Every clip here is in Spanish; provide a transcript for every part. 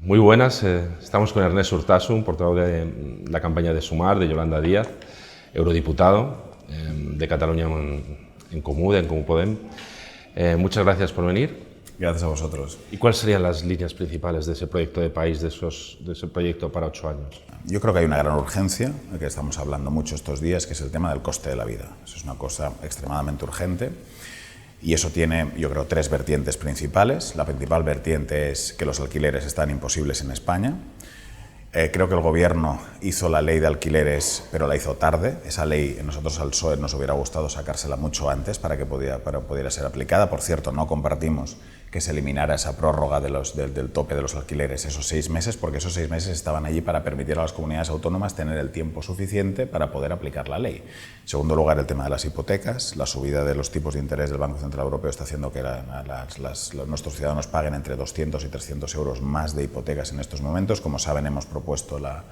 Muy buenas, estamos con Ernest Urtasun, portavoz de la campaña de Sumar, de Yolanda Díaz, eurodiputado de Cataluña en Comú Podem. Muchas gracias por venir. Gracias a vosotros. ¿Y cuáles serían las líneas principales de ese proyecto de país, de ese proyecto para 8 años? Yo creo que hay una gran urgencia, de que estamos hablando mucho estos días, que es el tema del coste de la vida. Eso es una cosa extremadamente urgente. Y eso tiene, yo creo, 3 vertientes principales. La principal vertiente es que los alquileres están imposibles en España. Creo que el Gobierno hizo la ley de alquileres, pero la hizo tarde. Esa ley, nosotros al PSOE nos hubiera gustado sacársela mucho antes para que pudiera ser aplicada. Por cierto, no compartimos que se eliminara esa prórroga del tope de los alquileres, esos 6 meses, porque esos 6 meses estaban allí para permitir a las comunidades autónomas tener el tiempo suficiente para poder aplicar la ley. En segundo lugar, el tema de las hipotecas. La subida de los tipos de interés del Banco Central Europeo está haciendo que nuestros ciudadanos paguen entre 200 y 300 euros más de hipotecas en estos momentos. Como saben, hemos propuesto la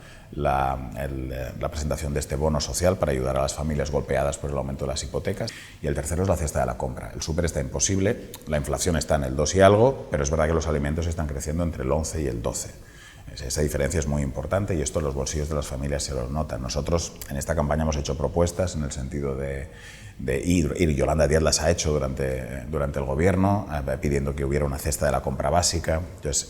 presentación de este bono social para ayudar a las familias golpeadas por el aumento de las hipotecas. Y el tercero es la cesta de la compra. El súper está imposible, la inflación está en el 2 y algo, pero es verdad que los alimentos están creciendo entre el 11 y el 12. Esa diferencia es muy importante y esto en los bolsillos de las familias se lo notan. Nosotros en esta campaña hemos hecho propuestas en el sentido de ir, y Yolanda Díaz las ha hecho durante el Gobierno, pidiendo que hubiera una cesta de la compra básica. Entonces,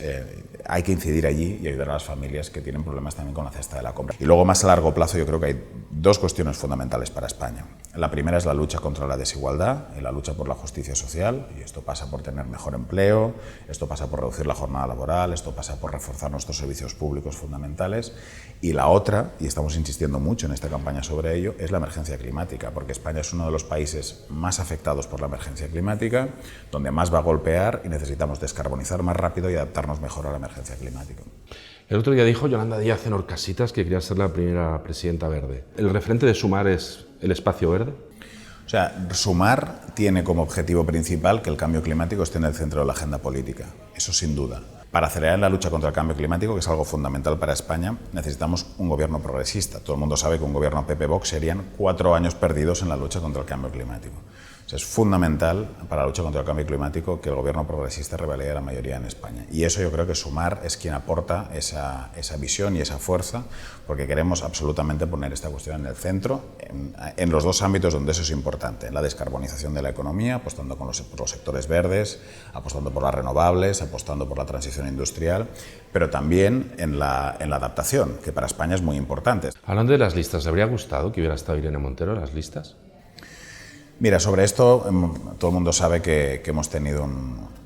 hay que incidir allí y ayudar a las familias que tienen problemas también con la cesta de la compra. Y luego, más a largo plazo, yo creo que hay 2 cuestiones fundamentales para España. La primera es la lucha contra la desigualdad y la lucha por la justicia social, y esto pasa por tener mejor empleo, esto pasa por reducir la jornada laboral, esto pasa por reforzar nuestros servicios públicos fundamentales. Y la otra, y estamos insistiendo mucho en esta campaña sobre ello, es la emergencia climática, porque España es uno de los países más afectados por la emergencia climática, donde más va a golpear y necesitamos descarbonizar más rápido y adaptarnos mejor a la emergencia climática. El otro día dijo Yolanda Díaz en Horcasitas que quería ser la primera presidenta verde. ¿El referente de Sumar es el espacio verde? O sea, Sumar tiene como objetivo principal que el cambio climático esté en el centro de la agenda política, eso sin duda. Para acelerar la lucha contra el cambio climático, que es algo fundamental para España, necesitamos un gobierno progresista. Todo el mundo sabe que un gobierno PP-Vox serían 4 años perdidos en la lucha contra el cambio climático. O sea, es fundamental para la lucha contra el cambio climático que el gobierno progresista revalide la mayoría en España. Y eso yo creo que Sumar es quien aporta esa visión y esa fuerza, porque queremos absolutamente poner esta cuestión en el centro, en los 2 ámbitos donde eso es importante: la descarbonización de la economía, apostando por los sectores verdes, apostando por las renovables, apostando por la transición industrial, pero también en la adaptación, que para España es muy importante. Hablando de las listas, ¿le habría gustado que hubiera estado Irene Montero en las listas? Mira, sobre esto todo el mundo sabe que hemos tenido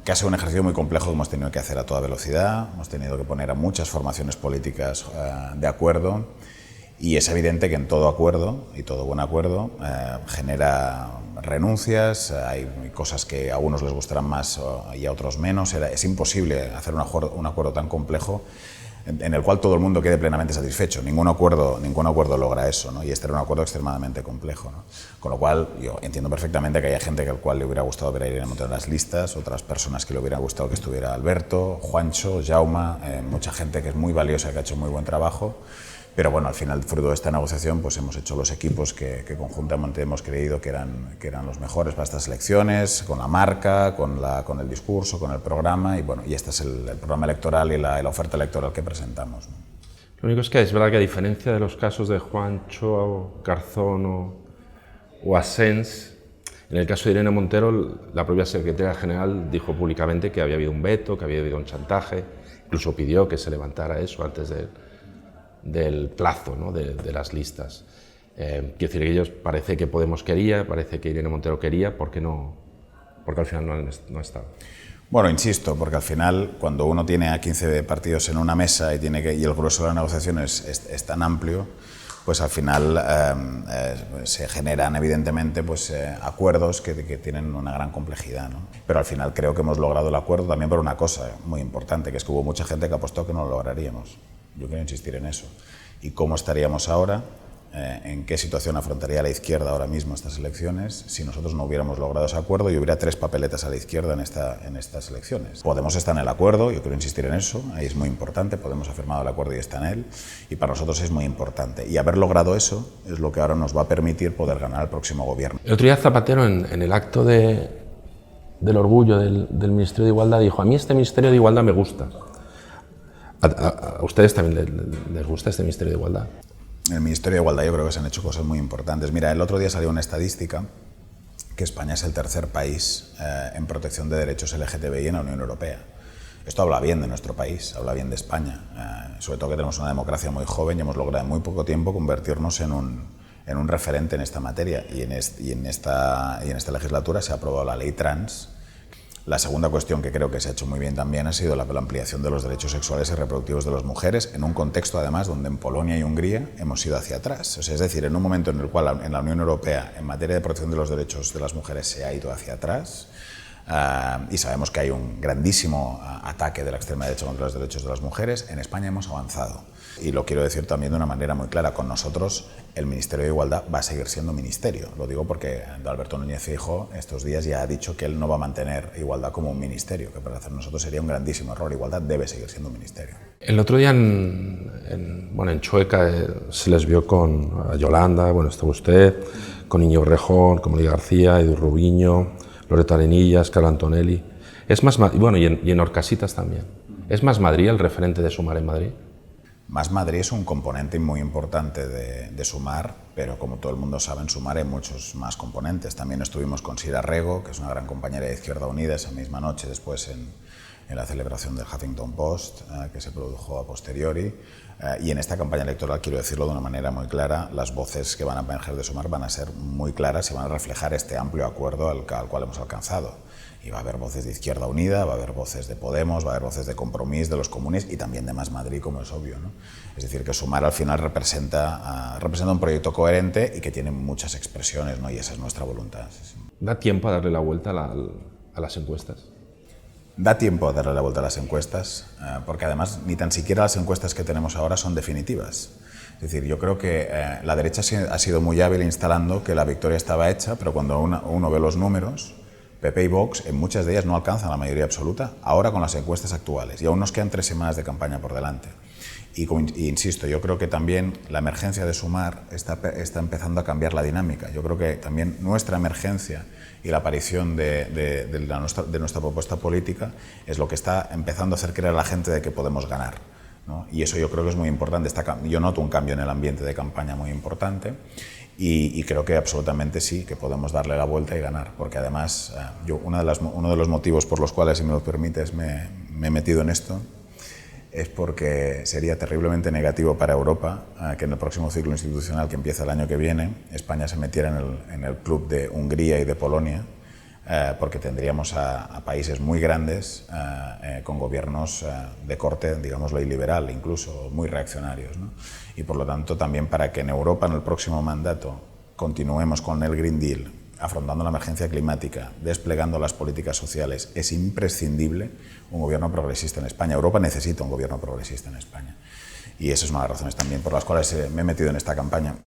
que ha sido un ejercicio muy complejo que hemos tenido que hacer a toda velocidad, hemos tenido que poner a muchas formaciones políticas de acuerdo, y es evidente que en todo acuerdo y todo buen acuerdo genera renuncias, hay cosas que a unos les gustarán más y a otros menos. Es imposible hacer un acuerdo tan complejo en el cual todo el mundo quede plenamente satisfecho. Ningún acuerdo logra eso, ¿no? Y este era un acuerdo extremadamente complejo, ¿no? Con lo cual, yo entiendo perfectamente que haya gente al cual le hubiera gustado ver a Irene Montero en las listas, otras personas que le hubiera gustado que estuviera Alberto, Juancho, Jaume, mucha gente que es muy valiosa, que ha hecho muy buen trabajo. Pero bueno, al final, fruto de esta negociación, pues hemos hecho los equipos que conjuntamente hemos creído que eran los mejores para estas elecciones, con la marca, con el discurso, con el programa, y bueno, y este es el programa electoral y la oferta electoral que presentamos, ¿no? Lo único es que es verdad que, a diferencia de los casos de Juancho, Garzón o Asens, en el caso de Irene Montero, la propia secretaria general dijo públicamente que había habido un veto, que había habido un chantaje, incluso pidió que se levantara eso antes del plazo, ¿no?, de las listas. Quiero decir que ellos, parece que Podemos quería, parece que Irene Montero quería, ¿por qué no? Porque al final no ha estado. Bueno, insisto, porque al final, cuando uno tiene a 15 partidos en una mesa y el grueso de la negociación es tan amplio, pues al final se generan evidentemente acuerdos que tienen una gran complejidad, ¿no? Pero al final creo que hemos logrado el acuerdo también por una cosa muy importante, que es que hubo mucha gente que apostó que no lo lograríamos. Yo quiero insistir en eso. ¿Y cómo estaríamos ahora? ¿En qué situación afrontaría la izquierda ahora mismo estas elecciones si nosotros no hubiéramos logrado ese acuerdo y hubiera 3 papeletas a la izquierda en estas elecciones? Podemos estar en el acuerdo, yo quiero insistir en eso, ahí es muy importante, Podemos ha firmado el acuerdo y está en él, y para nosotros es muy importante. Y haber logrado eso es lo que ahora nos va a permitir poder ganar el próximo gobierno. El otro día Zapatero, en el acto del orgullo del Ministerio de Igualdad, dijo: a mí este Ministerio de Igualdad me gusta. ¿A ustedes también les gusta este Ministerio de Igualdad? En el Ministerio de Igualdad yo creo que se han hecho cosas muy importantes. Mira, el otro día salió una estadística que España es el tercer país en protección de derechos LGTBI en la Unión Europea. Esto habla bien de nuestro país, habla bien de España, sobre todo que tenemos una democracia muy joven y hemos logrado en muy poco tiempo convertirnos en un referente en esta materia. Y en esta legislatura se ha aprobado la ley trans. La segunda cuestión que creo que se ha hecho muy bien también ha sido la ampliación de los derechos sexuales y reproductivos de las mujeres, en un contexto además donde en Polonia y Hungría hemos ido hacia atrás. O sea, es decir, en un momento en el cual en la Unión Europea en materia de protección de los derechos de las mujeres se ha ido hacia atrás, y sabemos que hay un grandísimo ataque de la extrema derecha contra los derechos de las mujeres, en España hemos avanzado. Y lo quiero decir también de una manera muy clara, con nosotros el Ministerio de Igualdad va a seguir siendo ministerio. Lo digo porque Alberto Núñez Feijóo estos días ya ha dicho que él no va a mantener Igualdad como un ministerio, que para hacer nosotros sería un grandísimo error. Igualdad debe seguir siendo un ministerio. El otro día en Chueca se les vio con Yolanda, bueno, estaba usted, con Íñigo Rejón, con María García, Edu Rubiño, Loreto Arenillas, Carlo Antonelli. Es más, bueno, y en Orcasitas también. ¿Es Más Madrid el referente de Sumar en Madrid? Más Madrid es un componente muy importante de Sumar, pero como todo el mundo sabe, en Sumar hay muchos más componentes. También estuvimos con Sira Rego, que es una gran compañera de Izquierda Unida, esa misma noche, después en la celebración del Huffington Post, que se produjo a posteriori. Y en esta campaña electoral, quiero decirlo de una manera muy clara, las voces que van a emerger de Sumar van a ser muy claras y van a reflejar este amplio acuerdo al cual hemos alcanzado. Y va a haber voces de Izquierda Unida, va a haber voces de Podemos, va a haber voces de Compromís, de los comunes y también de Más Madrid, como es obvio, ¿no? Es decir, que Sumar al final representa un proyecto coherente y que tiene muchas expresiones, ¿no? Y esa es nuestra voluntad. ¿Da tiempo a darle la vuelta a las encuestas? Da tiempo a darle la vuelta a las encuestas, porque además ni tan siquiera las encuestas que tenemos ahora son definitivas. Es decir, yo creo que la derecha ha sido muy hábil instalando que la victoria estaba hecha, pero cuando uno ve los números, PP y Vox, en muchas de ellas no alcanzan la mayoría absoluta, ahora con las encuestas actuales, y aún nos quedan 3 semanas de campaña por delante. Y insisto, yo creo que también la emergencia de Sumar está empezando a cambiar la dinámica. Yo creo que también nuestra emergencia y la aparición de nuestra propuesta política es lo que está empezando a hacer creer a la gente de que podemos ganar, ¿no? Y eso yo creo que es muy importante. Yo noto un cambio en el ambiente de campaña muy importante. Y creo que absolutamente sí, que podemos darle la vuelta y ganar, porque además uno de los motivos por los cuales, si me lo permites, me he metido en esto, es porque sería terriblemente negativo para Europa que en el próximo ciclo institucional que empieza el año que viene, España se metiera en el club de Hungría y de Polonia, porque tendríamos a países muy grandes con gobiernos de corte, digámoslo, iliberal, incluso muy reaccionarios, ¿no? Y por lo tanto también para que en Europa en el próximo mandato continuemos con el Green Deal, afrontando la emergencia climática, desplegando las políticas sociales, es imprescindible un gobierno progresista en España. Europa necesita un gobierno progresista en España. Y esa es una de las razones también por las cuales me he metido en esta campaña.